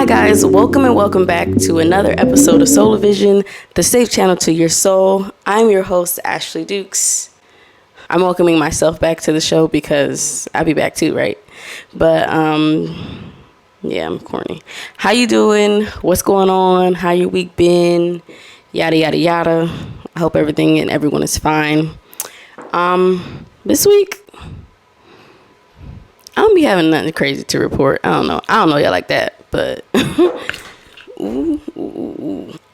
Hi guys, welcome and welcome back to another episode of Soulevision, the safe channel to your soul. I'm your host, Ashley Dukes. I'm welcoming myself back to the show because I'll be back too, right? But yeah, I'm corny. How you doing? What's going on? How your week been? Yada yada yada. I hope everything and everyone is fine. This week I don't be having nothing crazy to report. I don't know y'all like that, but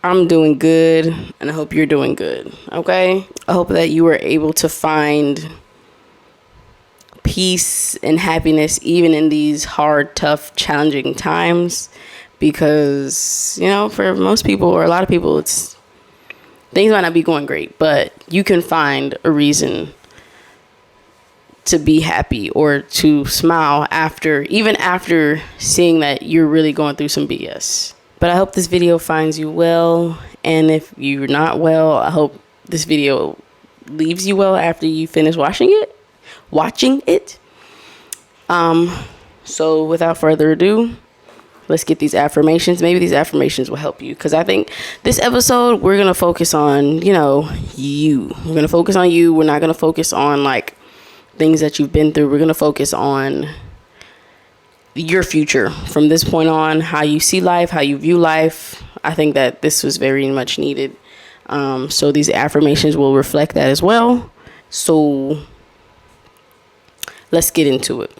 I'm doing good, and I hope you're doing good. Okay, I hope that you were able to find peace and happiness even in these hard, tough, challenging times, because for most people or a lot of people, things might not be going great, but you can find a reason to be happy or to smile even after seeing that you're really going through some BS. But I hope this video finds you well, and if you're not well, I hope this video leaves you well after you finish watching it. So without further ado, let's get these affirmations. Maybe these affirmations will help you, because I think this episode we're gonna focus on you. We're gonna focus on you. We're not gonna focus on things that you've been through. We're going to focus on your future from this point on, how you see life, how you view life. I think that this was very much needed. So these affirmations will reflect that as well. So let's get into it.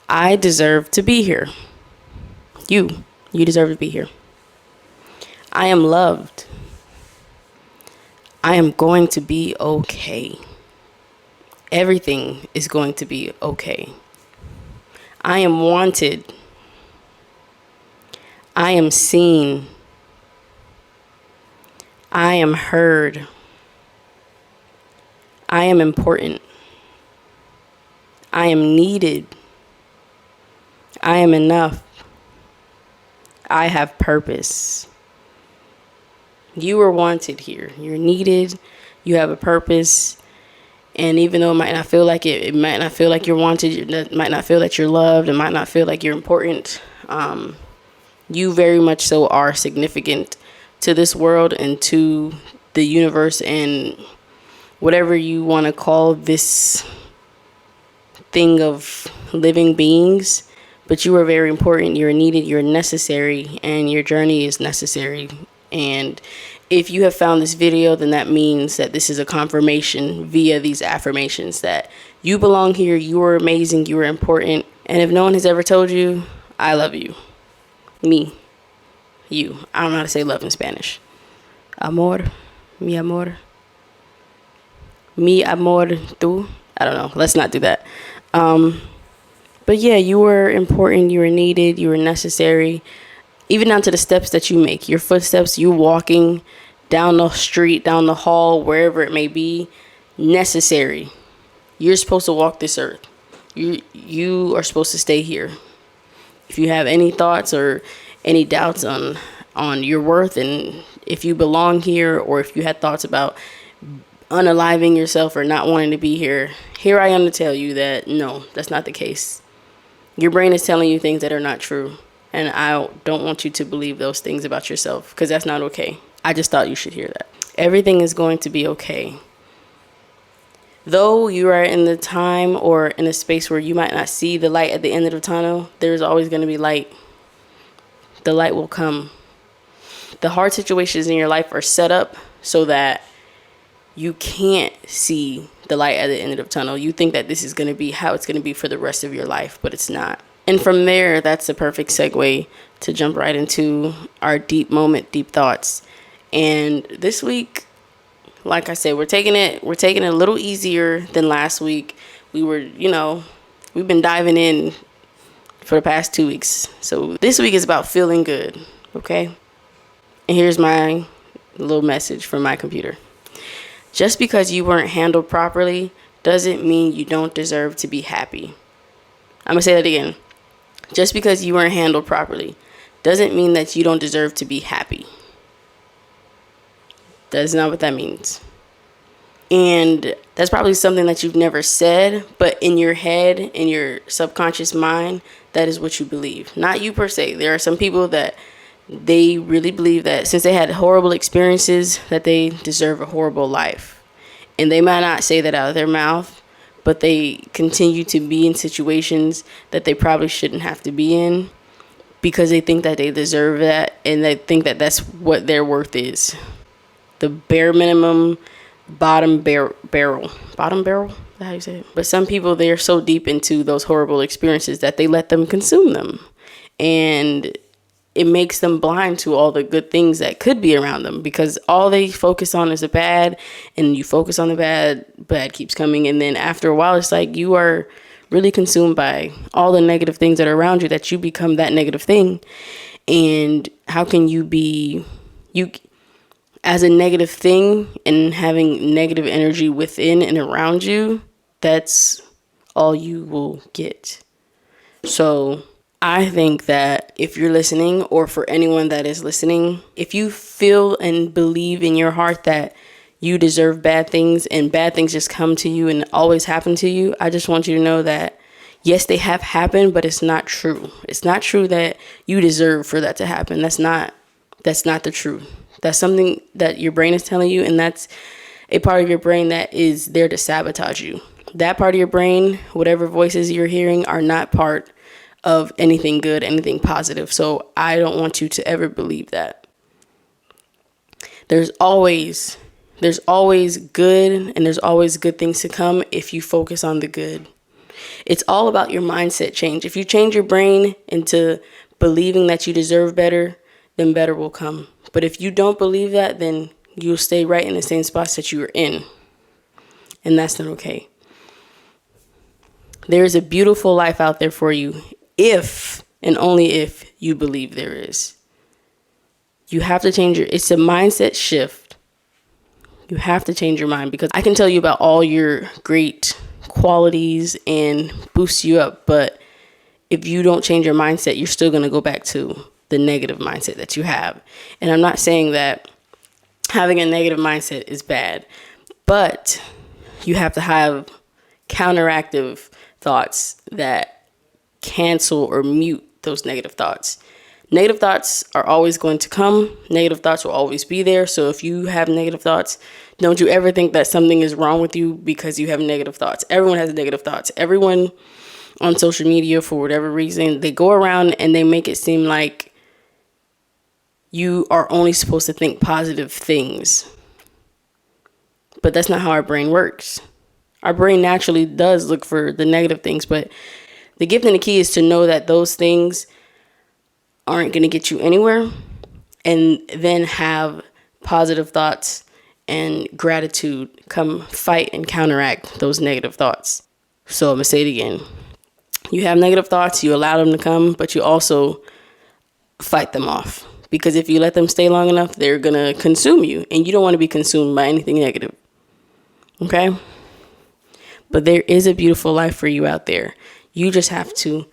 I deserve to be here. You deserve to be here. I am loved. I am going to be okay. Everything is going to be okay. I am wanted. I am seen. I am heard. I am important. I am needed. I am enough. I have purpose. You are wanted here. You're needed. You have a purpose. And even though it might not feel like it might not feel like you're wanted, it might not feel that you're loved, it might not feel like you're important, you very much so are significant to this world and to the universe and whatever you want to call this thing of living beings. But you are very important, you're needed, you're necessary, and your journey is necessary. And if you have found this video, then that means that this is a confirmation via these affirmations that you belong here, you are amazing, you are important. And if no one has ever told you, I love you. Me. You. I don't know how to say love in Spanish. Amor. Mi amor. Mi amor tú. I don't know. Let's not do that. But yeah, you are important, you are needed, you are necessary. Even down to the steps that you make, your footsteps, you walking down the street, down the hall, wherever it may be, necessary. You're supposed to walk this earth. You are supposed to stay here. If you have any thoughts or any doubts on your worth and if you belong here, or if you had thoughts about unaliving yourself or not wanting to be here, here I am to tell you that no, that's not the case. Your brain is telling you things that are not true. And I don't want you to believe those things about yourself, because that's not okay. I just thought you should hear that. Everything is going to be okay. Though you are in the time or in a space where you might not see the light at the end of the tunnel, there's always going to be light. The light will come. The hard situations in your life are set up so that you can't see the light at the end of the tunnel. You think that this is going to be how it's going to be for the rest of your life, but it's not. And from there, that's the perfect segue to jump right into our deep moment, deep thoughts. And this week, like I said, we're taking it a little easier than last week. We've been diving in for the past 2 weeks. So this week is about feeling good, okay? And here's my little message from my computer. Just because you weren't handled properly doesn't mean you don't deserve to be happy. I'm going to say that again. Just because you weren't handled properly doesn't mean that you don't deserve to be happy. That's not what that means. And That's probably something that you've never said, but in your head, in your subconscious mind, that is what you believe. Not you per se. There are some people that they really believe that since they had horrible experiences, that they deserve a horrible life. And they might not say that out of their mouth, but they continue to be in situations that they probably shouldn't have to be in because they think that they deserve that and they think that that's what their worth is. The bare minimum bottom barrel, is that how you say it? But some people, they're so deep into those horrible experiences that they let them consume them, and it makes them blind to all the good things that could be around them, because all they focus on is the bad, and you focus on the bad keeps coming, and then after a while it's like you are really consumed by all the negative things that are around you that you become that negative thing. And how can you be you as a negative thing and having negative energy within and around you? That's all you will get. So I think that if you're listening, or for anyone that is listening, if you feel and believe in your heart that you deserve bad things and bad things just come to you and always happen to you, I just want you to know that yes, they have happened, but it's not true. It's not true that you deserve for that to happen. That's not the truth. That's something that your brain is telling you, and that's a part of your brain that is there to sabotage you. That part of your brain, whatever voices you're hearing, are not part of anything good, anything positive. So I don't want you to ever believe that. There's always good, and there's always good things to come if you focus on the good. It's all about your mindset change. If you change your brain into believing that you deserve better, then better will come. But if you don't believe that, then you'll stay right in the same spots that you were in. And that's not okay. There is a beautiful life out there for you if and only if you believe there is. You have to change it's a mindset shift. You have to change your mind, because I can tell you about all your great qualities and boost you up, but if you don't change your mindset, you're still going to go back to the negative mindset that you have. And I'm not saying that having a negative mindset is bad, but you have to have counteractive thoughts that cancel or mute those negative thoughts. Negative thoughts are always going to come. Negative thoughts will always be there. So if you have negative thoughts, don't you ever think that something is wrong with you because you have negative thoughts. Everyone has negative thoughts. Everyone on social media, for whatever reason, they go around and they make it seem like you are only supposed to think positive things. But that's not how our brain works. Our brain naturally does look for the negative things, but the gift and the key is to know that those things aren't going to get you anywhere, and then have positive thoughts and gratitude come fight and counteract those negative thoughts. So I'm going to say it again. You have negative thoughts, you allow them to come, but you also fight them off. Because if you let them stay long enough, they're going to consume you, and you don't want to be consumed by anything negative. Okay? But there is a beautiful life for you out there. You just have to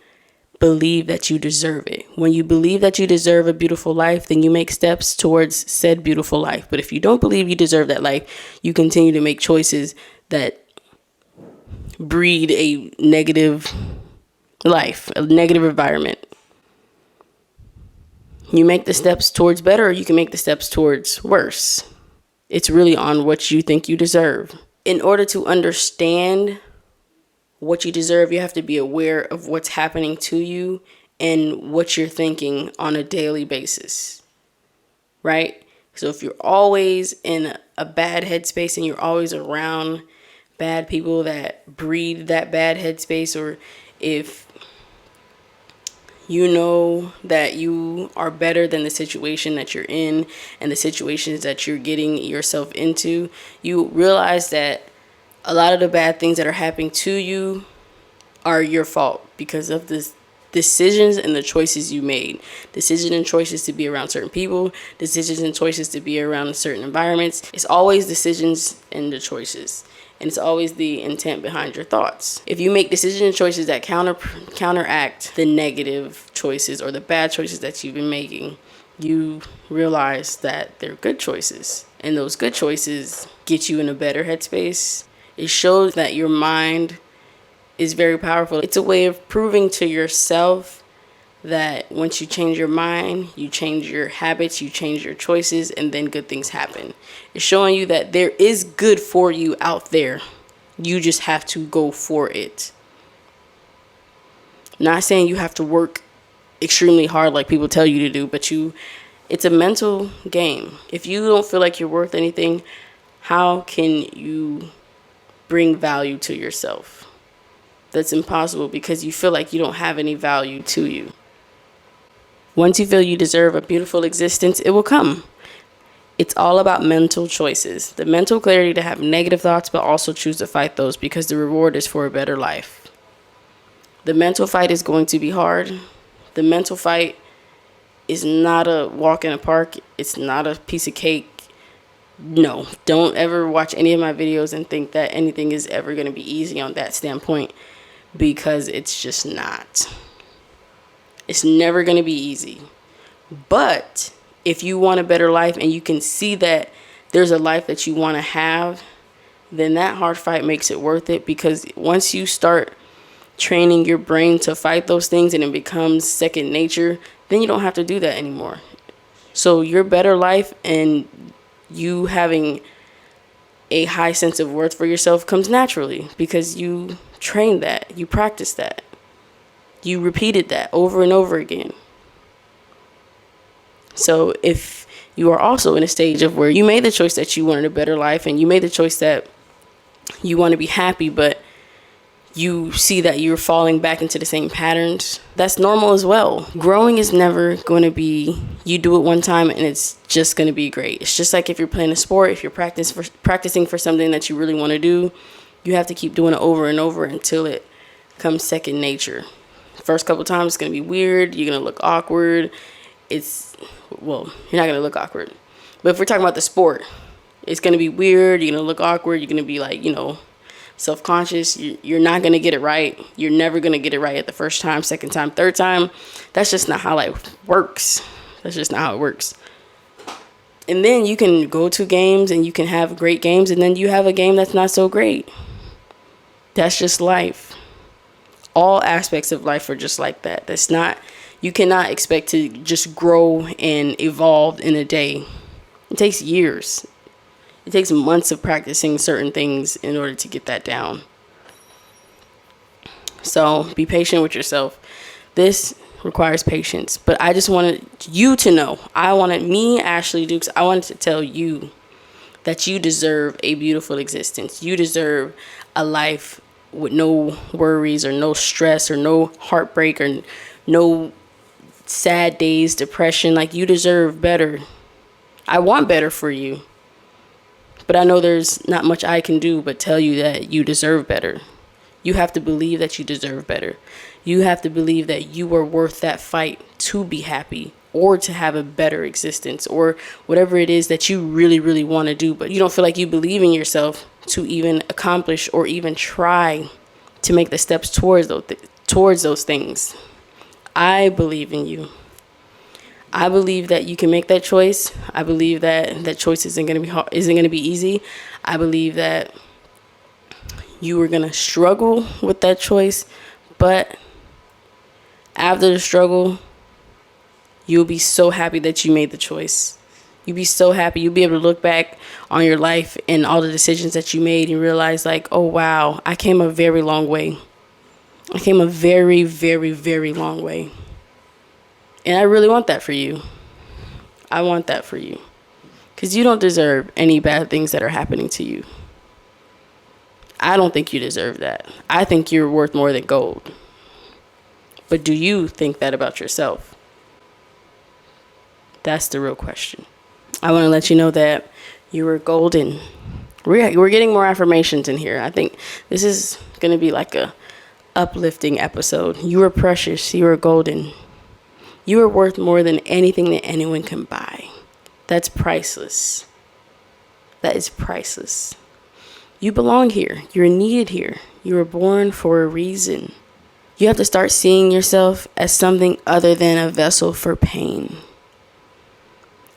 believe that you deserve it. When you believe that you deserve a beautiful life, then you make steps towards said beautiful life. But if you don't believe you deserve that life, you continue to make choices that breed a negative life, a negative environment. You make the steps towards better, or you can make the steps towards worse. It's really on what you think you deserve. In order to understand what you deserve, you have to be aware of what's happening to you and what you're thinking on a daily basis, right? So if you're always in a bad headspace and you're always around bad people that breed that bad headspace, or if you know that you are better than the situation that you're in and the situations that you're getting yourself into, you realize that a lot of the bad things that are happening to you are your fault because of the decisions and the choices you made. Decisions and choices to be around certain people, decisions and choices to be around certain environments. It's always decisions and the choices. And it's always the intent behind your thoughts. If you make decisions and choices that counteract the negative choices or the bad choices that you've been making, you realize that they're good choices. And those good choices get you in a better headspace. It shows that your mind is very powerful. It's a way of proving to yourself that once you change your mind, you change your habits, you change your choices, and then good things happen. It's showing you that there is good for you out there. You just have to go for it. Not saying you have to work extremely hard like people tell you to do, but it's a mental game. If you don't feel like you're worth anything, how can you bring value to yourself? That's impossible because you feel like you don't have any value to you. Once you feel you deserve a beautiful existence, it will come. It's all about mental choices. The mental clarity to have negative thoughts, but also choose to fight those because the reward is for a better life. The mental fight is going to be hard. The mental fight is not a walk in a park. It's not a piece of cake. No, don't ever watch any of my videos and think that anything is ever going to be easy on that standpoint, because it's just not. It's never going to be easy. But if you want a better life and you can see that there's a life that you want to have, then that hard fight makes it worth it, because once you start training your brain to fight those things and it becomes second nature, then you don't have to do that anymore. So your better life and you having a high sense of worth for yourself comes naturally because you trained that, you practiced that, you repeated that over and over again. So if you are also in a stage of where you made the choice that you wanted a better life and you made the choice that you want to be happy, but you see that you're falling back into the same patterns, that's normal as well. Growing is never going to be, you do it one time and it's just going to be great. It's just like if you're playing a sport, if you're practicing for something that you really want to do, you have to keep doing it over and over until it comes second nature. First couple times it's going to be weird. You're going to look awkward. You're not going to look awkward. But if we're talking about the sport, it's going to be weird. You're going to look awkward. You're going to be like, self-conscious. You're not going to get it right. You're never going to get it right at the first time, second time, third time. That's just not how life works. That's just not how it works. And then you can go to games and you can have great games, and then you have a game that's not so great. That's just life. All aspects of life are just like that. You cannot expect to just grow and evolve in a day. It takes years. It takes months of practicing certain things in order to get that down. So be patient with yourself. This requires patience. But I just wanted you to know. Ashley Dukes, I wanted to tell you that you deserve a beautiful existence. You deserve a life with no worries or no stress or no heartbreak or no sad days, depression. Like, you deserve better. I want better for you. But I know there's not much I can do but tell you that you deserve better. You have to believe that you deserve better. You have to believe that you are worth that fight to be happy or to have a better existence or whatever it is that you really, really want to do. But you don't feel like you believe in yourself to even accomplish or even try to make the steps towards those things. I believe in you. I believe that you can make that choice. I believe that that choice isn't going to be easy. I believe that you are going to struggle with that choice, but after the struggle, you'll be so happy that you made the choice. You'll be so happy. You'll be able to look back on your life and all the decisions that you made and realize, like, oh, wow, I came a very long way. I came a very, very, very long way. And I really want that for you. I want that for you. Because you don't deserve any bad things that are happening to you. I don't think you deserve that. I think you're worth more than gold. But do you think that about yourself? That's the real question. I want to let you know that you are golden. We're getting more affirmations in here. I think this is going to be like a uplifting episode. You are precious. You are golden. You are worth more than anything that anyone can buy. That's priceless. That is priceless. You belong here. You're needed here. You were born for a reason. You have to start seeing yourself as something other than a vessel for pain.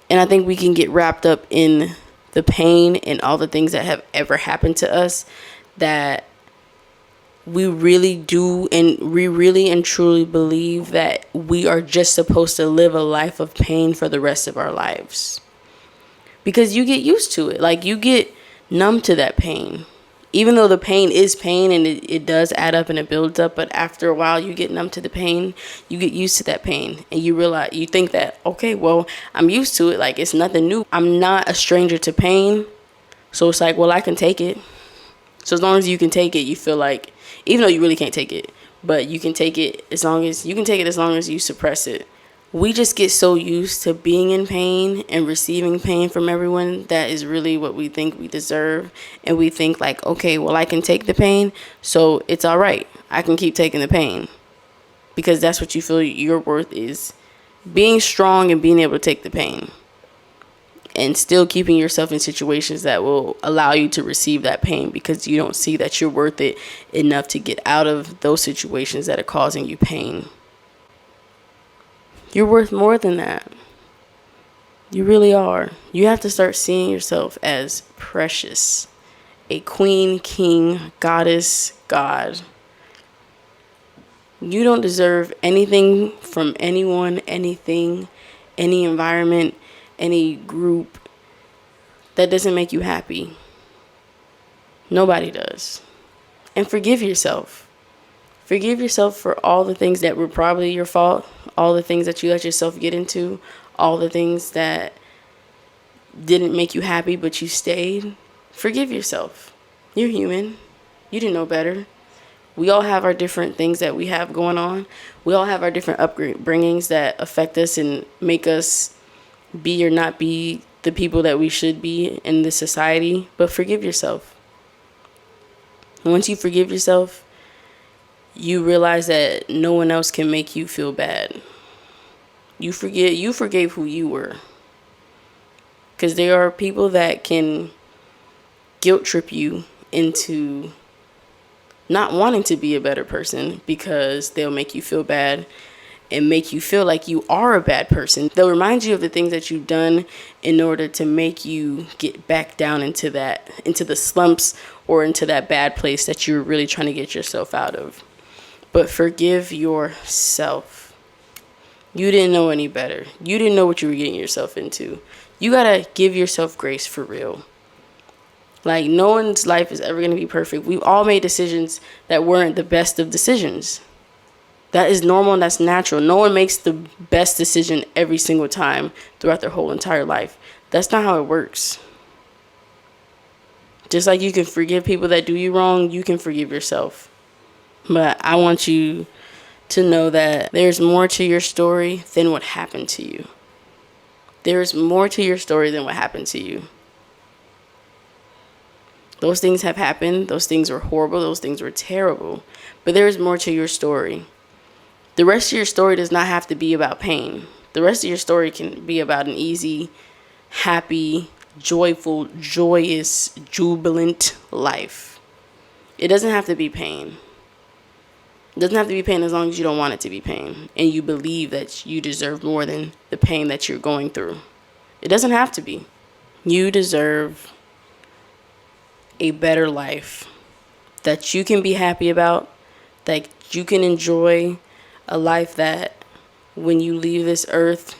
And I think we can get wrapped up in the pain and all the things that have ever happened to us that we really do, and we really and truly believe that we are just supposed to live a life of pain for the rest of our lives. Because you get used to it. Like, you get numb to that pain. Even though the pain is pain and it does add up and it builds up, but after a while you get numb to the pain, you get used to that pain, and you realize, you think that, okay, well, I'm used to it, like it's nothing new. I'm not a stranger to pain, so it's like, well, I can take it. So as long as you can take it, you feel like, even though you really can't take it, but you can take it as long as you suppress it. We just get so used to being in pain and receiving pain from everyone. That is really what we think we deserve. And we think like, okay, well, I can take the pain, so it's all right. I can keep taking the pain. Because that's what you feel your worth is. Being strong and being able to take the pain. And still keeping yourself in situations that will allow you to receive that pain, because you don't see that you're worth it enough to get out of those situations that are causing you pain. You're worth more than that. You really are. You have to start seeing yourself as precious. A queen, king, goddess, god. You don't deserve anything from anyone, anything, any environment, any group that doesn't make you happy. Nobody does. And forgive yourself. Forgive yourself for all the things that were probably your fault, all the things that you let yourself get into, all the things that didn't make you happy but you stayed. Forgive yourself. You're human. You didn't know better. We all have our different things that we have going on. We all have our different upbringings that affect us and make us be or not be the people that we should be in this society. But forgive yourself. Once you forgive yourself, you realize that no one else can make you feel bad. You forgave who you were. Because there are people that can guilt trip you into not wanting to be a better person, because they'll make you feel bad and make you feel like you are a bad person. They'll remind you of the things that you've done in order to make you get back down into the slumps or into that bad place that you're really trying to get yourself out of. But forgive yourself. You didn't know any better. You didn't know what you were getting yourself into. You gotta give yourself grace for real. Like, no one's life is ever gonna be perfect. We've all made decisions that weren't the best of decisions. That is normal and that's natural. No one makes the best decision every single time throughout their whole entire life. That's not how it works. Just like you can forgive people that do you wrong, you can forgive yourself. But I want you to know that there's more to your story than what happened to you. There's more to your story than what happened to you. Those things have happened. Those things were horrible. Those things were terrible. But there is more to your story. The rest of your story does not have to be about pain. The rest of your story can be about an easy, happy, joyful, joyous, jubilant life. It doesn't have to be pain. It doesn't have to be pain as long as you don't want it to be pain. And you believe that you deserve more than the pain that you're going through. It doesn't have to be. You deserve a better life that you can be happy about, that you can enjoy, a life that when you leave this earth,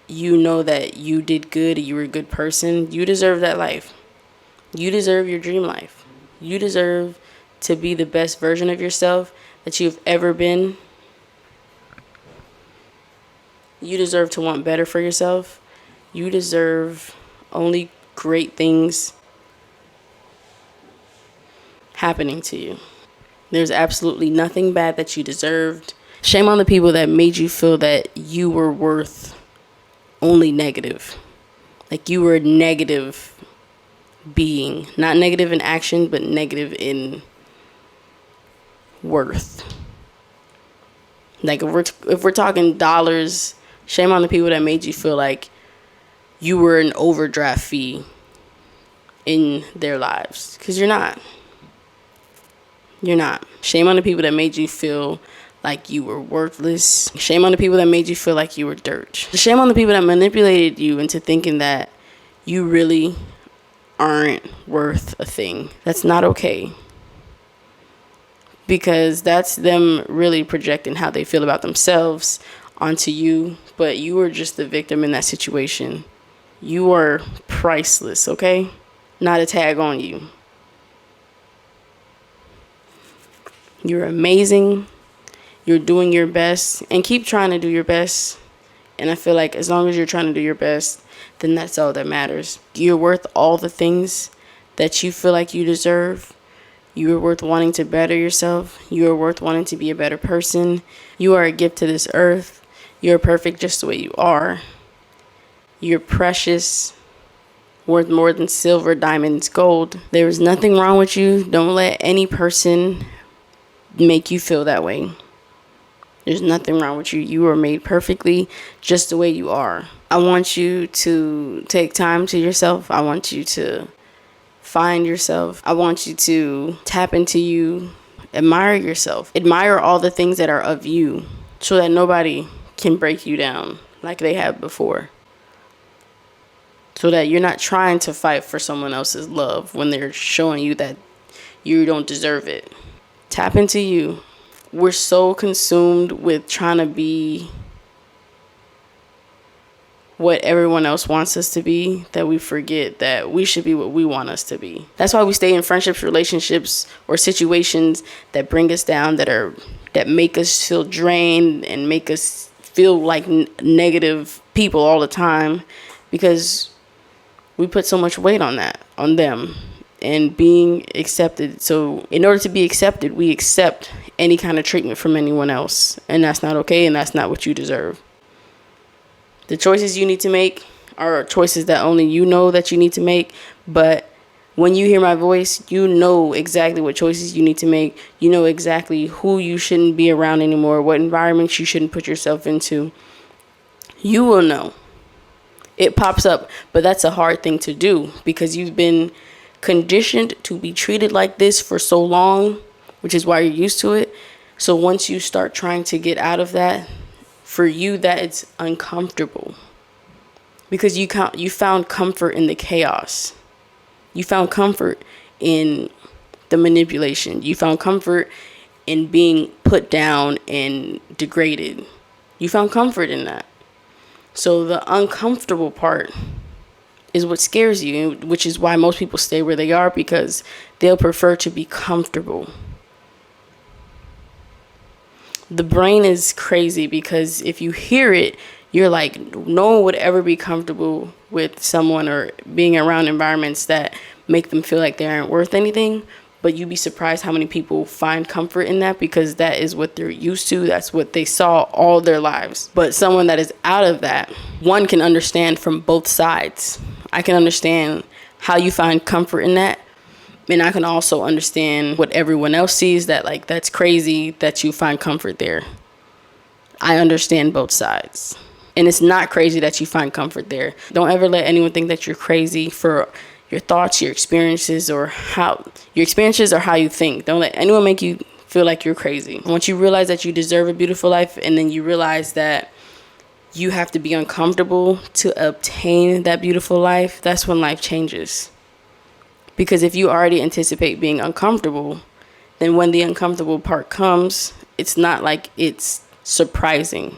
you know that you did good, you were a good person. You deserve that life. You deserve your dream life. You deserve to be the best version of yourself that you've ever been. You deserve to want better for yourself. You deserve only great things happening to you. There's absolutely nothing bad that you deserved. Shame on the people that made you feel that you were worth only negative. Like you were a negative being. Not negative in action, but negative in worth. Like if we're talking dollars, shame on the people that made you feel like you were an overdraft fee in their lives. Because you're not. You're not. Shame on the people that made you feel like you were worthless. Shame on the people that made you feel like you were dirt. Shame on the people that manipulated you into thinking that you really aren't worth a thing. That's not okay. Because that's them really projecting how they feel about themselves onto you. But you are just the victim in that situation. You are priceless, okay? Not a tag on you. You're amazing. You're doing your best. And keep trying to do your best. And I feel like as long as you're trying to do your best, then that's all that matters. You're worth all the things that you feel like you deserve. You are worth wanting to better yourself. You are worth wanting to be a better person. You are a gift to this earth. You're perfect just the way you are. You're precious, worth more than silver, diamonds, gold. There is nothing wrong with you. Don't let any person make you feel that way. There's nothing wrong with you. You are made perfectly just the way you are. I want you to take time to yourself. I want you to find yourself. I want you to tap into you. Admire yourself. Admire all the things that are of you so that nobody can break you down like they have before. So that you're not trying to fight for someone else's love when they're showing you that you don't deserve it. Tap into you. We're so consumed with trying to be what everyone else wants us to be that we forget that we should be what we want us to be. That's why we stay in friendships, relationships, or situations that bring us down, that make us feel drained and make us feel like negative people all the time, because we put so much weight on them. And being accepted. So in order to be accepted, we accept any kind of treatment from anyone else. And that's not okay, and that's not what you deserve. The choices you need to make are choices that only you know that you need to make. But when you hear my voice, you know exactly what choices you need to make. You know exactly who you shouldn't be around anymore, what environments you shouldn't put yourself into. You will know. It pops up, but that's a hard thing to do because you've been conditioned to be treated like this for so long, which is why you're used to it. So once you start trying to get out of that, for you, that it's uncomfortable because you found comfort in the chaos. You found comfort in the manipulation. You found comfort in being put down and degraded. You found comfort in that. So the uncomfortable part is what scares you, which is why most people stay where they are, because they'll prefer to be comfortable. The brain is crazy because if you hear it, you're like, no one would ever be comfortable with someone or being around environments that make them feel like they aren't worth anything. But you'd be surprised how many people find comfort in that because that is what they're used to. That's what they saw all their lives. But someone that is out of that, one can understand from both sides. I can understand how you find comfort in that. And I can also understand what everyone else sees, that like, that's crazy that you find comfort there. I understand both sides. And it's not crazy that you find comfort there. Don't ever let anyone think that you're crazy for your thoughts, your experiences, or how you think. Don't let anyone make you feel like you're crazy. Once you realize that you deserve a beautiful life, and then you realize that you have to be uncomfortable to obtain that beautiful life, that's when life changes. Because if you already anticipate being uncomfortable, then when the uncomfortable part comes, it's not like it's surprising.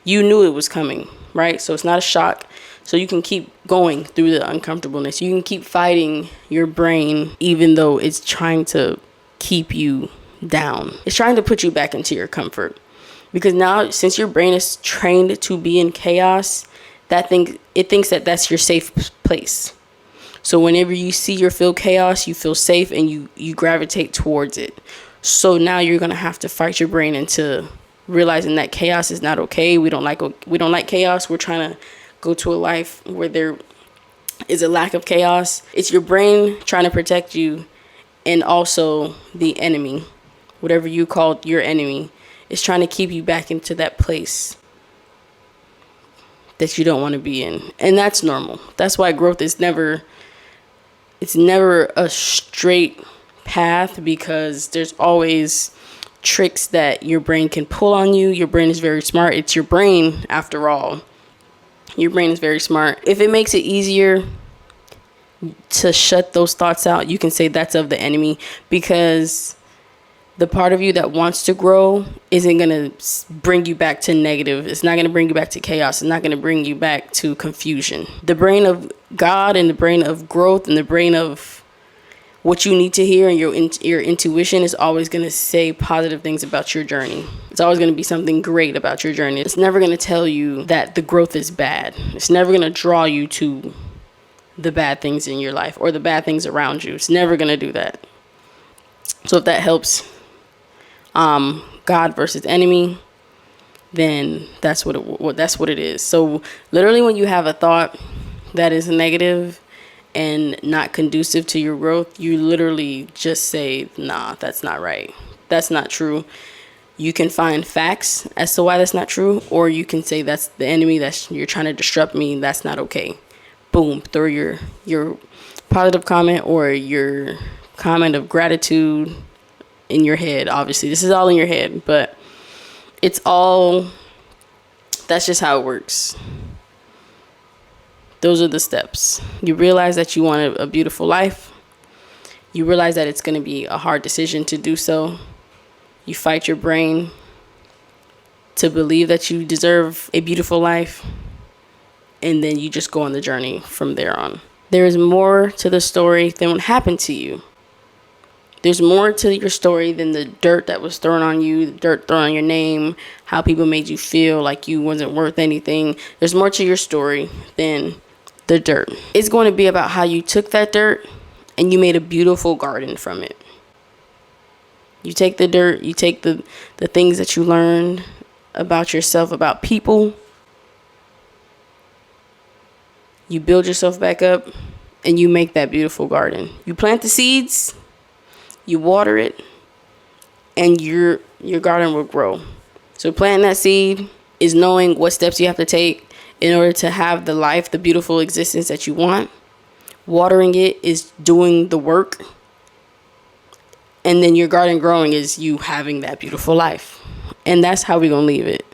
You knew it was coming, right? So it's not a shock. So you can keep going through the uncomfortableness. You can keep fighting your brain even though it's trying to keep you down. It's trying to put you back into your comfort. Because now, since your brain is trained to be in chaos, it thinks that that's your safe place. So whenever you see or feel chaos, you feel safe and you gravitate towards it. So now you're going to have to fight your brain into realizing that chaos is not okay. We don't like chaos. We're trying to go to a life where there is a lack of chaos. It's your brain trying to protect you, and also the enemy, whatever you call your enemy, is trying to keep you back into that place that you don't want to be in. And that's normal. That's why growth is never a straight path, because there's always tricks that your brain can pull on you. Your brain is very smart. It's your brain after all. Your brain is very smart. If it makes it easier to shut those thoughts out, you can say that's of the enemy, because the part of you that wants to grow isn't going to bring you back to negative. It's not going to bring you back to chaos. It's not going to bring you back to confusion. The brain of God and the brain of growth and the brain of what you need to hear, and your intuition is always going to say positive things about your journey. It's always going to be something great about your journey. It's never going to tell you that the growth is bad. It's never going to draw you to the bad things in your life or the bad things around you. It's never going to do that. So if that helps, God versus enemy, then that's what it is. So literally, when you have a thought that is negative and not conducive to your growth, you literally just say, nah, that's not right. That's not true. You can find facts as to why that's not true, or you can say that's the enemy, that's you're trying to disrupt me, that's not okay. Boom, throw your positive comment or your comment of gratitude in your head. Obviously, this is all in your head, but that's just how it works. Those are the steps. You realize that you want a beautiful life. You realize that it's going to be a hard decision to do so. You fight your brain to believe that you deserve a beautiful life. And then you just go on the journey from there on. There is more to the story than what happened to you. There's more to your story than the dirt that was thrown on you, the dirt thrown on your name, how people made you feel like you wasn't worth anything. There's more to your story than the dirt. It's going to be about how you took that dirt and you made a beautiful garden from it. You take the dirt, you take the things that you learned about yourself, about people. You build yourself back up and you make that beautiful garden. You plant the seeds, you water it, and your garden will grow. So planting that seed is knowing what steps you have to take in order to have the life, the beautiful existence that you want. Watering it is doing the work. And then your garden growing is you having that beautiful life. And that's how we're going to leave it.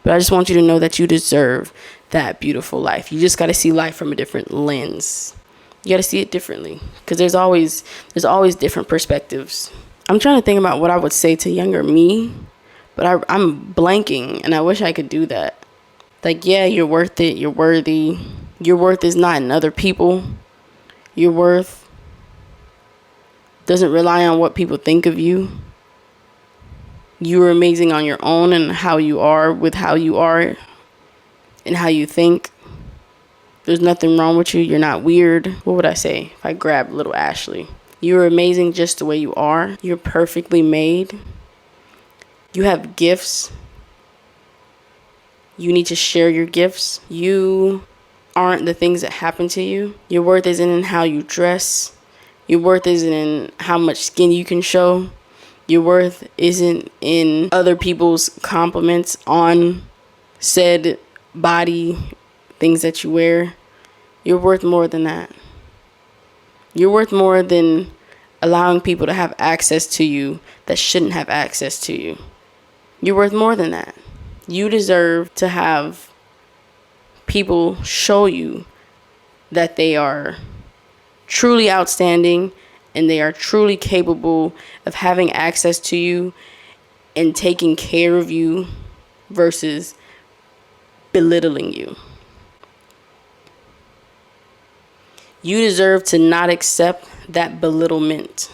But I just want you to know that you deserve that beautiful life. You just got to see life from a different lens. You got to see it differently, because there's always different perspectives. I'm trying to think about what I would say to younger me, but I'm blanking, and I wish I could do that. Like, yeah, you're worth it. You're worthy. Your worth is not in other people. Your worth doesn't rely on what people think of you. You are amazing on your own and how you are with how you are and how you think. There's nothing wrong with you. You're not weird. What would I say if I grabbed little Ashley? You're amazing just the way you are. You're perfectly made. You have gifts. You need to share your gifts. You aren't the things that happen to you. Your worth isn't in how you dress. Your worth isn't in how much skin you can show. Your worth isn't in other people's compliments on said body, things that you wear. You're worth more than that. You're worth more than allowing people to have access to you that shouldn't have access to you. You're worth more than that. You deserve to have people show you that they are truly outstanding and they are truly capable of having access to you and taking care of you versus belittling you. You deserve to not accept that belittlement.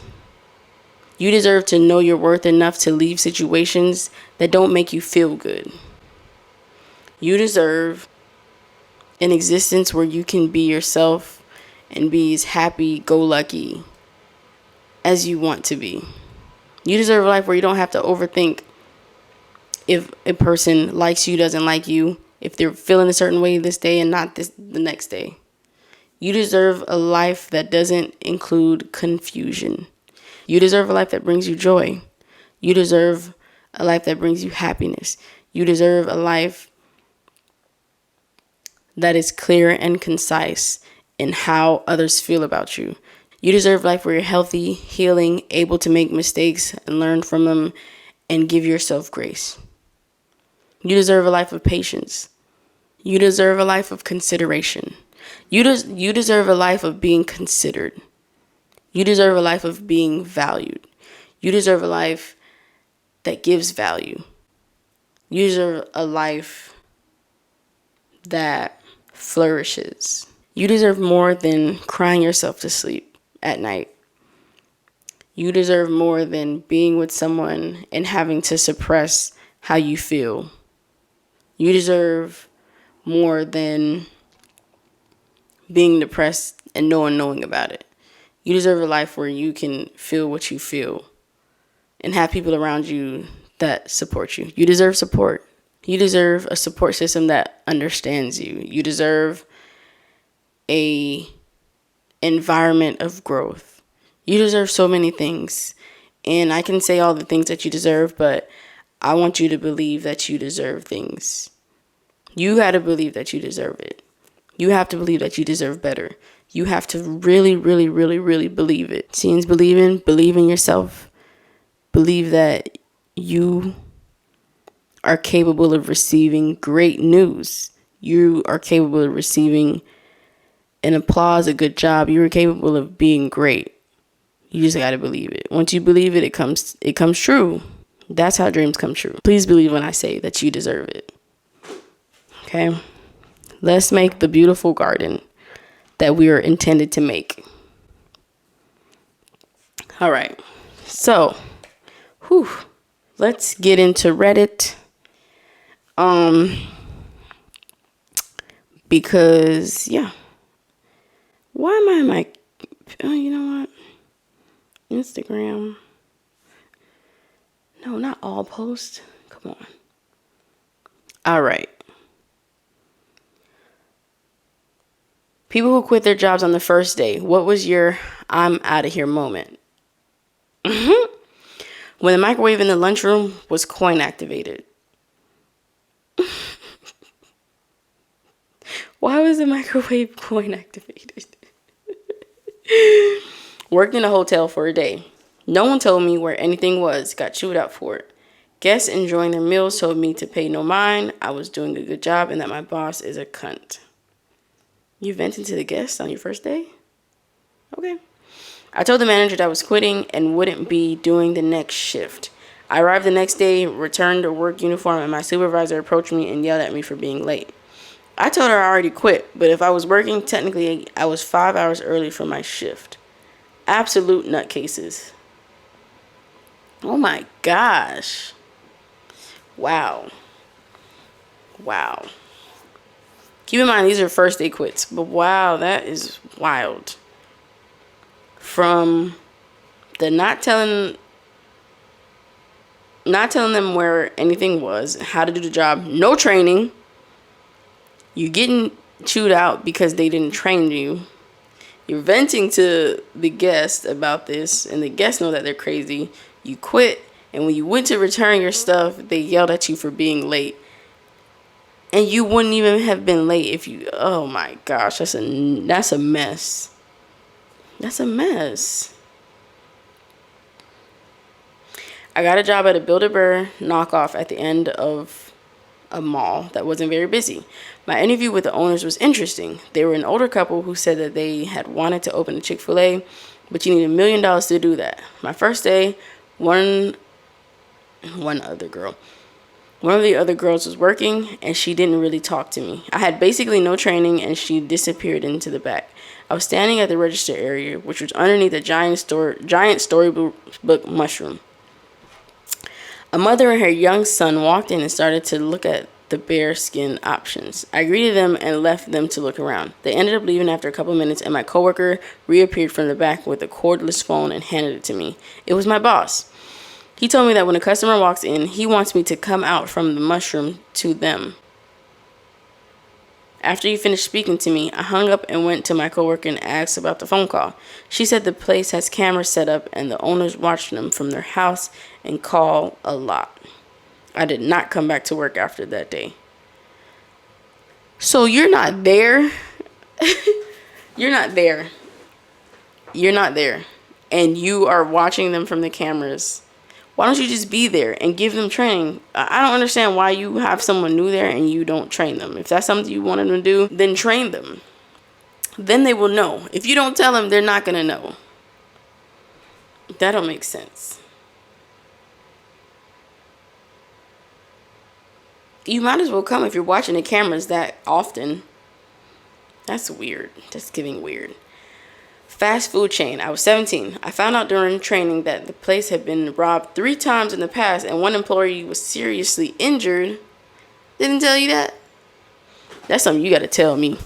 You deserve to know your worth enough to leave situations that don't make you feel good. You deserve an existence where you can be yourself and be as happy-go-lucky as you want to be. You deserve a life where you don't have to overthink if a person likes you, doesn't like you, if they're feeling a certain way this day and not the next day. You deserve a life that doesn't include confusion. You deserve a life that brings you joy. You deserve a life that brings you happiness. You deserve a life that is clear and concise in how others feel about you. You deserve a life where you're healthy, healing, able to make mistakes and learn from them and give yourself grace. You deserve a life of patience. You deserve a life of consideration. You deserve a life of being considered. You deserve a life of being valued. You deserve a life that gives value. You deserve a life that flourishes. You deserve more than crying yourself to sleep at night. You deserve more than being with someone and having to suppress how you feel. You deserve more than being depressed and no one knowing about it. You deserve a life where you can feel what you feel and have people around you that support you. You deserve support. You deserve a support system that understands you. You deserve a environment of growth. You deserve so many things. And I can say all the things that you deserve, but I want you to believe that you deserve things. You got to believe that you deserve it. You have to believe that you deserve better. You have to really, really, really, really believe it. Seeing is believing. Believe in yourself. Believe that you are capable of receiving great news. You are capable of receiving an applause, a good job. You are capable of being great. You just got to believe it. Once you believe it, it comes true. That's how dreams come true. Please believe when I say that you deserve it. Okay? Let's make the beautiful garden that we are intended to make. All right. So, let's get into Reddit. Because, yeah. Why am I in my... Oh, you know what? Instagram. No, not all posts. Come on. All right. People who quit their jobs on the first day. What was your I'm out of here moment? When the microwave in the lunchroom was coin activated. Why was the microwave coin activated? Worked in a hotel for a day. No one told me where anything was. Got chewed out for it. Guests enjoying their meals told me to pay no mind. I was doing a good job and that my boss is a cunt. You vented to the guests on your first day? Okay. I told the manager that I was quitting and wouldn't be doing the next shift. I arrived the next day, returned to work uniform, and my supervisor approached me and yelled at me for being late. I told her I already quit, but if I was working, technically I was 5 hours early for my shift. Absolute nutcases. Oh my gosh. Wow. Keep in mind, these are first day quits, but wow, that is wild. From the not telling them where anything was, how to do the job, no training. You getting chewed out because they didn't train you. You're venting to the guests about this, and the guests know that they're crazy. You quit, and when you went to return your stuff, they yelled at you for being late. And you wouldn't even have been late if you... Oh my gosh, that's a mess. That's a mess. I got a job at a Build-A-Bear knockoff at the end of a mall that wasn't very busy. My interview with the owners was interesting. They were an older couple who said that they had wanted to open a Chick-fil-A, but you need $1 million to do that. My first day, one of the other girls was working, and she didn't really talk to me. I had basically no training, and she disappeared into the back. I was standing at the register area, which was underneath a giant storybook mushroom. A mother and her young son walked in and started to look at the bear skin options. I greeted them and left them to look around. They ended up leaving after a couple minutes, and my coworker reappeared from the back with a cordless phone and handed it to me. It was my boss. He told me that when a customer walks in, he wants me to come out from the mushroom to them. After he finished speaking to me, I hung up and went to my coworker and asked about the phone call. She said the place has cameras set up and the owners watch them from their house and call a lot. I did not come back to work after that day. So you're not there. You're not there. And you are watching them from the cameras. Why don't you just be there and give them training? I don't understand why you have someone new there and you don't train them. If that's something you want them to do, then train them. then they will know. If you don't tell them, they're not going to know. That don't make sense. You might as well come if you're watching the cameras that often. That's weird. That's getting weird. Fast food chain. I was 17. I found out during training that the place had been robbed 3 times in the past and one employee was seriously injured. Didn't tell you that? That's something you got to tell me.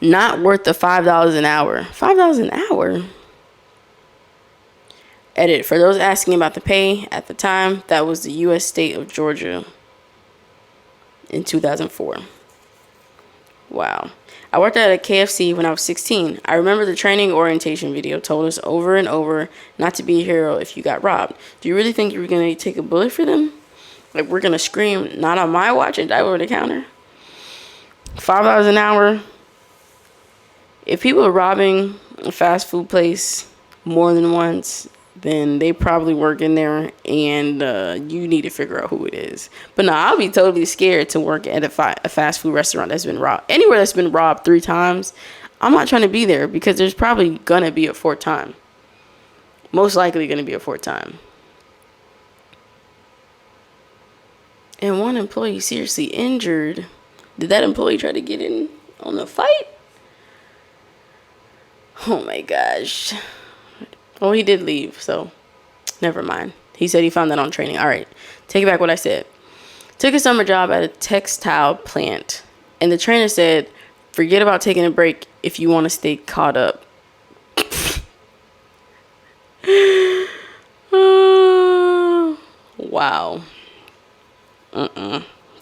Not worth the $5 an hour. $5 an hour? Edit. For those asking about the pay, at the time, that was the U.S. state of Georgia in 2004. Wow. I worked at a KFC when I was 16. I remember the training orientation video told us over and over not to be a hero if you got robbed. Do you really think you were going to take a bullet for them? Like, we're going to scream, not on my watch, and dive over the counter? $5 an hour? If people are robbing a fast food place more than once, then they probably work in there, and you need to figure out who it is. But no, I'll be totally scared to work at a fast food restaurant that's been robbed. Anywhere that's been robbed 3 times, I'm not trying to be there because there's probably going to be a 4th time. Most likely going to be a 4th time. And one employee seriously injured. Did that employee try to get in on the fight? Oh my gosh. Well, he did leave, so never mind. He said he found that on training. All right, take back what I said. Took a summer job at a textile plant, and the trainer said, forget about taking a break if you want to stay caught up. Wow.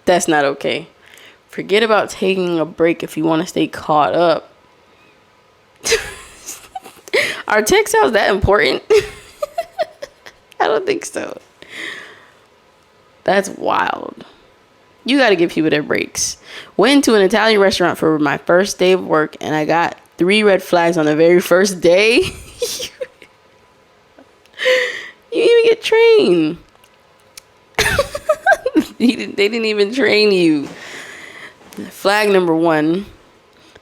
That's not okay. Forget about taking a break if you want to stay caught up. Are textiles that important? I don't think so. That's wild. You got to give people their breaks. Went to an Italian restaurant for my first day of work, and I got 3 red flags on the very first day. You even get trained. They didn't even train you. Flag number 1.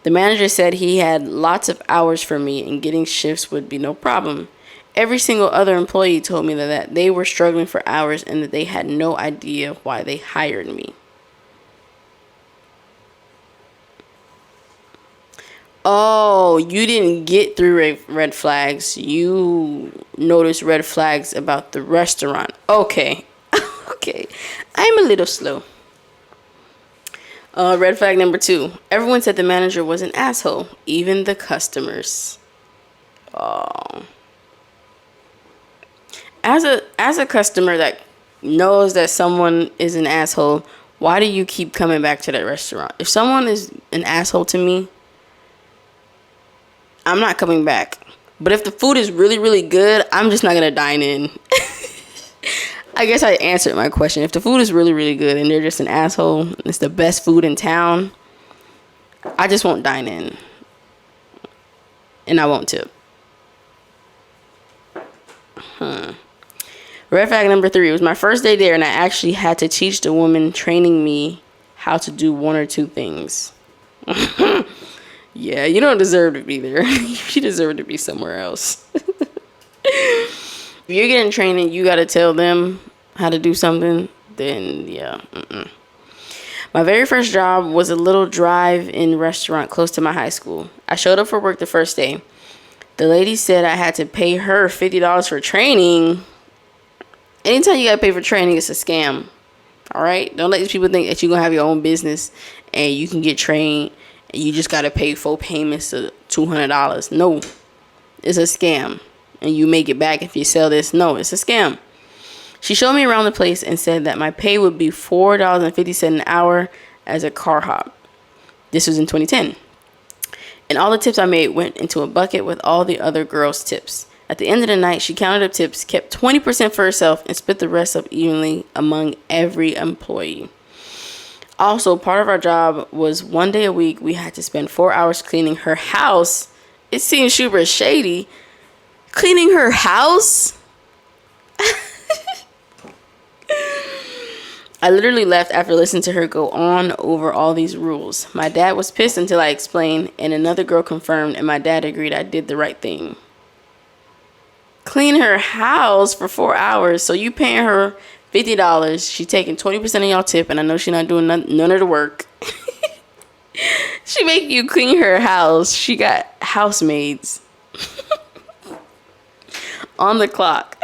The manager said he had lots of hours for me and getting shifts would be no problem. Every single other employee told me that they were struggling for hours and that they had no idea why they hired me. Oh, you didn't get 3 red flags. You noticed red flags about the restaurant. Okay. Okay. I'm a little slow. Red flag number 2. Everyone said the manager was an asshole, even the customers. Oh. As a customer that knows that someone is an asshole, why do you keep coming back to that restaurant? If someone is an asshole to me, I'm not coming back. But if the food is really, really good, I'm just not going to dine in. I guess I answered my question. If the food is really, really good and they're just an asshole, it's the best food in town, I just won't dine in. And I won't tip. Red flag number 3. It was my first day there, and I actually had to teach the woman training me how to do 1 or 2 things. Yeah, you don't deserve to be there. You deserve to be somewhere else. If you're getting training, you got to tell them how to do something, then yeah. My very first job was a little drive-in restaurant close to my high school. I showed up for work the first day. The lady said I had to pay her $50 for training. Anytime you got to pay for training, it's a scam. All right? Don't let these people think that you're going to have your own business and you can get trained and you just got to pay full payments of $200. No, it's a scam. And you make it back if you sell this. No, it's a scam. She showed me around the place and said that my pay would be $4.50 an hour as a car hop. This was in 2010. And all the tips I made went into a bucket with all the other girls' tips. At the end of the night, she counted up tips, kept 20% for herself, and split the rest up evenly among every employee. Also, part of our job was 1 day a week, we had to spend 4 hours cleaning her house. It seems super shady. Cleaning her house? I literally left after listening to her go on over all these rules. My dad was pissed until I explained, and another girl confirmed, and my dad agreed I did the right thing. Clean her house for 4 hours, so you paying her $50. She taking 20% of y'all tip, and I know she not doing none of the work. She make you clean her house. She got housemaids on the clock.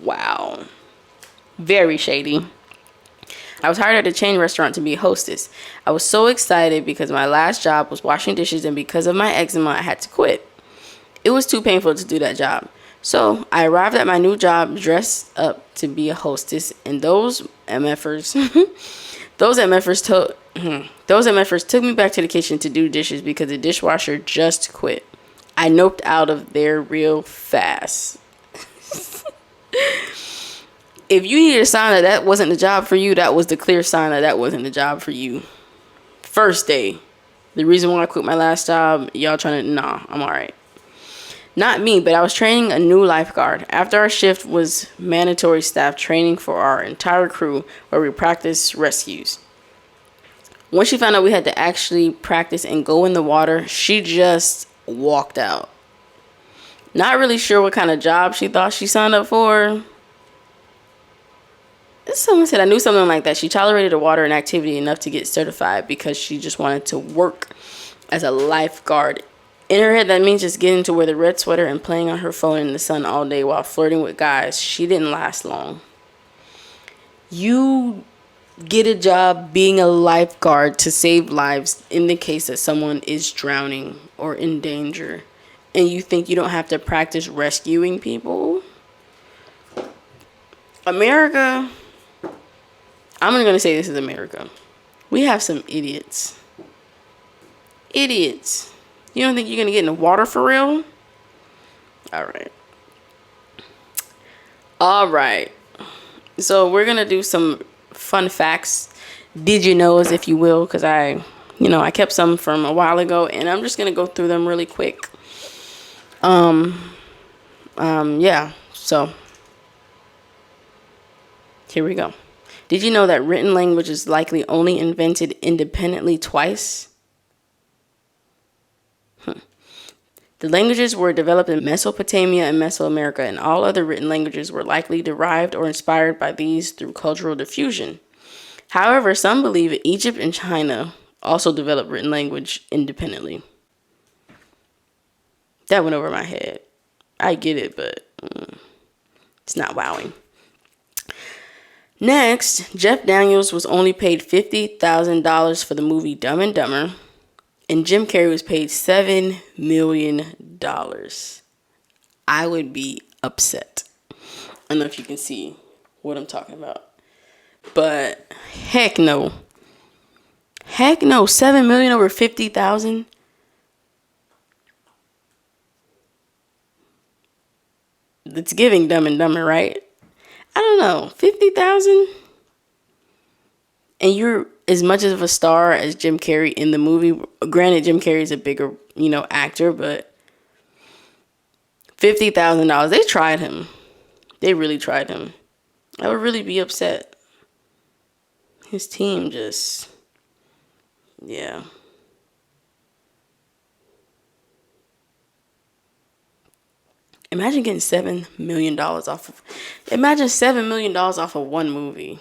Wow. Very shady. I was hired at a chain restaurant to be a hostess. I was so excited because my last job was washing dishes, and because of my eczema, I had to quit. It was too painful to do that job. So I arrived at my new job dressed up to be a hostess, and those MFers, those MFers took me back to the kitchen to do dishes because the dishwasher just quit. I noped out of there real fast. If you needed a sign that that wasn't the job for you, that was the clear sign that that wasn't the job for you. First day. The reason why I quit my last job, y'all trying to, nah, I'm all right. Not me, but I was training a new lifeguard. After our shift was mandatory staff training for our entire crew where we practiced rescues. Once she found out we had to actually practice and go in the water, she just walked out. Not really sure what kind of job she thought she signed up for. Someone said I knew something like that. She tolerated the water and activity enough to get certified because she just wanted to work as a lifeguard. In her head, that means just getting to wear the red sweater and playing on her phone in the sun all day while flirting with guys. She didn't last long. You get a job being a lifeguard to save lives in the case that someone is drowning or in danger, and you think you don't have to practice rescuing people? America, I'm going to say this is America. We have some idiots. Idiots. You don't think you're going to get in the water for real? All right. All right. So we're going to do some fun facts. Did you know, as if you will, because I kept some from a while ago, and I'm just going to go through them really quick. Yeah. So here we go. Did you know that written language is likely only invented independently twice? The languages were developed in Mesopotamia and Mesoamerica, and all other written languages were likely derived or inspired by these through cultural diffusion. However, some believe Egypt and China also developed written language independently. That went over my head. I get it, but it's not wowing. Next, Jeff Daniels was only paid $50,000 for the movie Dumb and Dumber, and Jim Carrey was paid $7 million. I would be upset. I don't know if you can see what I'm talking about. But heck no. Heck no. $7 million over $50,000. It's giving Dumb and Dumber, right? I don't know. $50,000? And you're as much of a star as Jim Carrey in the movie. Granted, Jim Carrey's a bigger, actor, but $50,000. They tried him. They really tried him. I would really be upset. His team just, yeah. Imagine getting $7 million off of. Imagine $7 million off of one movie.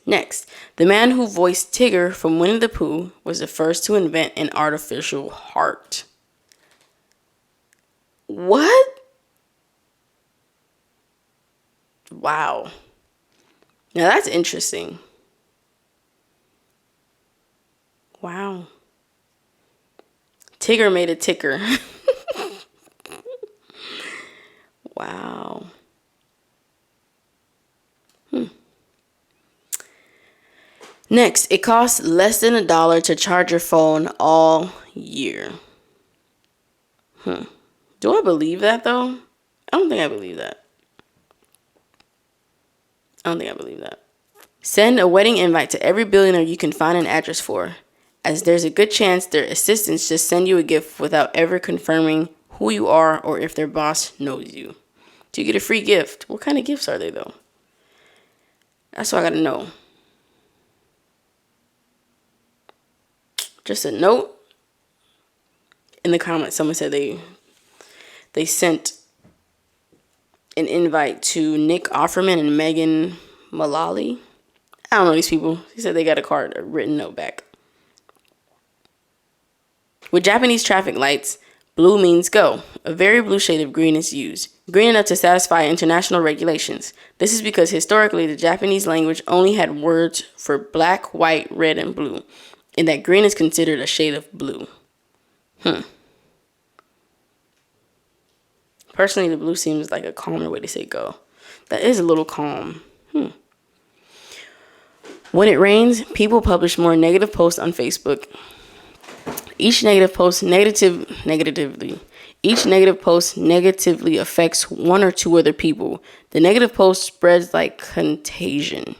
Next, the man who voiced Tigger from Winnie the Pooh was the first to invent an artificial heart. What? Wow. Now that's interesting. Wow. Tigger made a ticker. Wow. Next, it costs less than $1 to charge your phone all year. Do I believe that, though? I don't think I believe that. Send a wedding invite to every billionaire you can find an address for, as there's a good chance their assistants just send you a gift without ever confirming who you are or if their boss knows you. Do you get a free gift? What kind of gifts are they though? That's what I gotta know. Just a note. In the comments, someone said they sent an invite to Nick Offerman and Megan Mullally. I don't know these people. He said they got a written note back. With Japanese traffic lights, blue means go. A very blue shade of green is used. Green enough to satisfy international regulations. This is because historically the Japanese language only had words for black, white, red, and blue, and that green is considered a shade of blue. Personally, the blue seems like a calmer way to say go. That is a little calm. When it rains, people publish more negative posts on Facebook. Each negative post negatively affects one or two other people. The negative post spreads like contagion,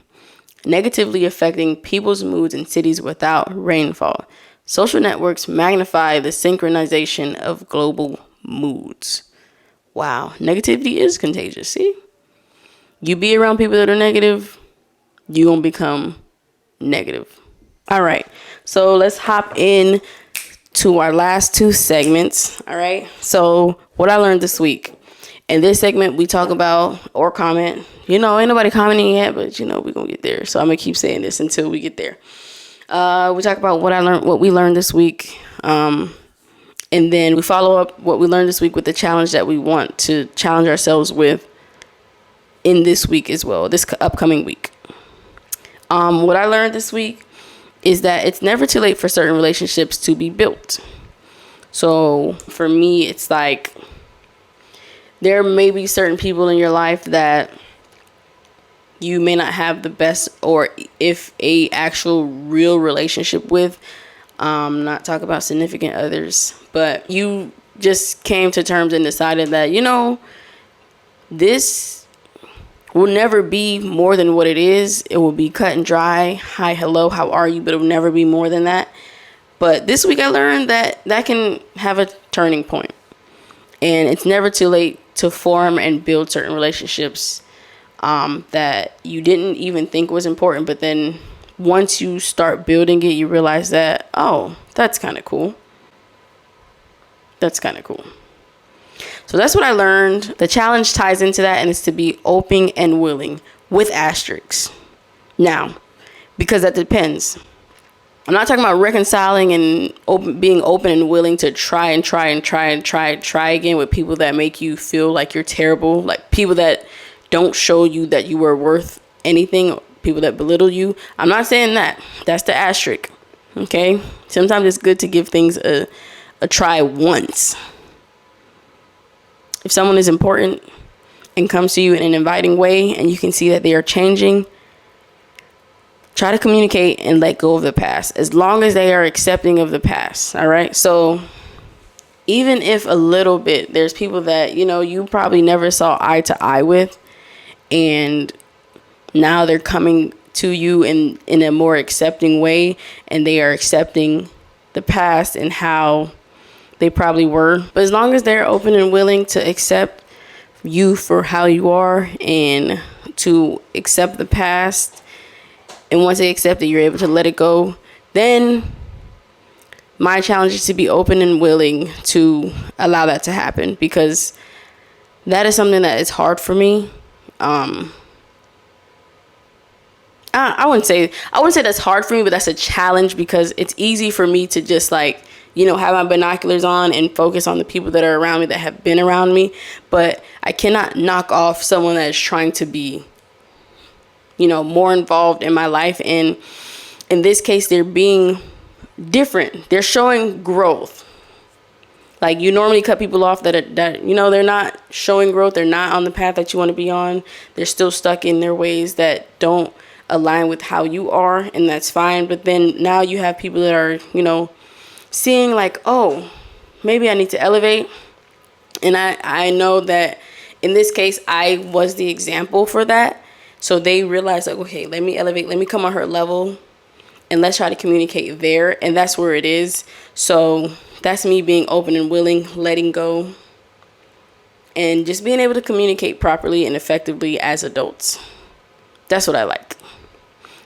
negatively affecting people's moods in cities without rainfall. Social networks magnify the synchronization of global moods. Wow, negativity is contagious. See? You be around people that are negative, you're going to become negative. All right, so let's hop in to our last two segments. All right, so what I learned this week. In this segment, we talk about or comment. Ain't nobody commenting yet, but we're going to get there. So I'm going to keep saying this until we get there. We talk about what we learned this week. And then we follow up what we learned this week with the challenge that we want to challenge ourselves with in this week as well, this upcoming week. What I learned this week is that it's never too late for certain relationships to be built. So for me, it's like there may be certain people in your life that you may not have the best or if a actual real relationship with. Not talk about significant others, but you just came to terms and decided that, this will never be more than what it is. It will be cut and dry. Hi, hello, how are you? But it will never be more than that. But this week I learned that can have a turning point. And it's never too late to form and build certain relationships that you didn't even think was important. But then once you start building it, you realize that, oh, that's kind of cool. That's kind of cool. So that's what I learned. The challenge ties into that, and it's to be open and willing with asterisks. Now, because that depends. I'm not talking about reconciling and being open and willing to try again with people that make you feel like you're terrible, like people that don't show you that you are worth anything, people that belittle you. I'm not saying that. That's the asterisk. Okay? Sometimes it's good to give things a try once. If someone is important and comes to you in an inviting way and you can see that they are changing, try to communicate and let go of the past as long as they are accepting of the past. All right. So even if a little bit, there's people that, you probably never saw eye to eye with, and now they're coming to you in a more accepting way, and they are accepting the past and how they probably were. But as long as they're open and willing to accept you for how you are and to accept the past, and once they accept it, you're able to let it go, then my challenge is to be open and willing to allow that to happen, because that is something that is hard for me. I wouldn't say that's hard for me, but that's a challenge, because it's easy for me to just have my binoculars on and focus on the people that are around me, that have been around me. But I cannot knock off someone that is trying to be, more involved in my life. And in this case, they're being different. They're showing growth. Like, you normally cut people off that they're not showing growth. They're not on the path that you want to be on. They're still stuck in their ways that don't align with how you are, and that's fine. But then now you have people that are, seeing like, oh, maybe I need to elevate. And I know that in this case, I was the example for that. So they realized, like, okay, let me elevate, let me come on her level, and let's try to communicate there. And that's where it is. So that's me being open and willing, letting go, and just being able to communicate properly and effectively as adults. That's what I like.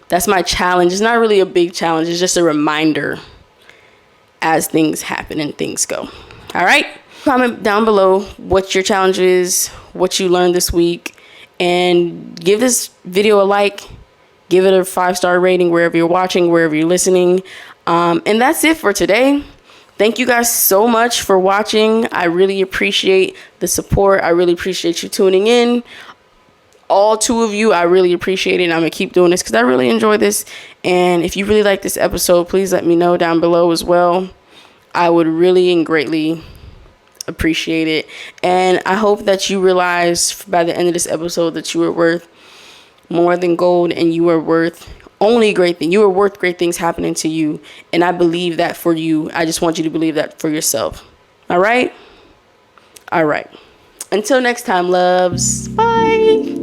That's my challenge. It's not really a big challenge. It's just a reminder as things happen and things go. All right. Comment down below what your challenge is, what you learned this week, and give this video a like. Give it a 5-star rating wherever you're watching, wherever you're listening. And that's it for today. Thank you guys so much for watching. I really appreciate the support. I really appreciate you tuning in. All 2 of you, I really appreciate it. And I'm going to keep doing this because I really enjoy this. And if you really like this episode, please let me know down below as well. I would really and greatly appreciate it. And I hope that you realize by the end of this episode that you are worth more than gold, and you are worth only great things. You are worth great things happening to you. And I believe that for you. I just want you to believe that for yourself. All right? All right. Until next time, loves. Bye.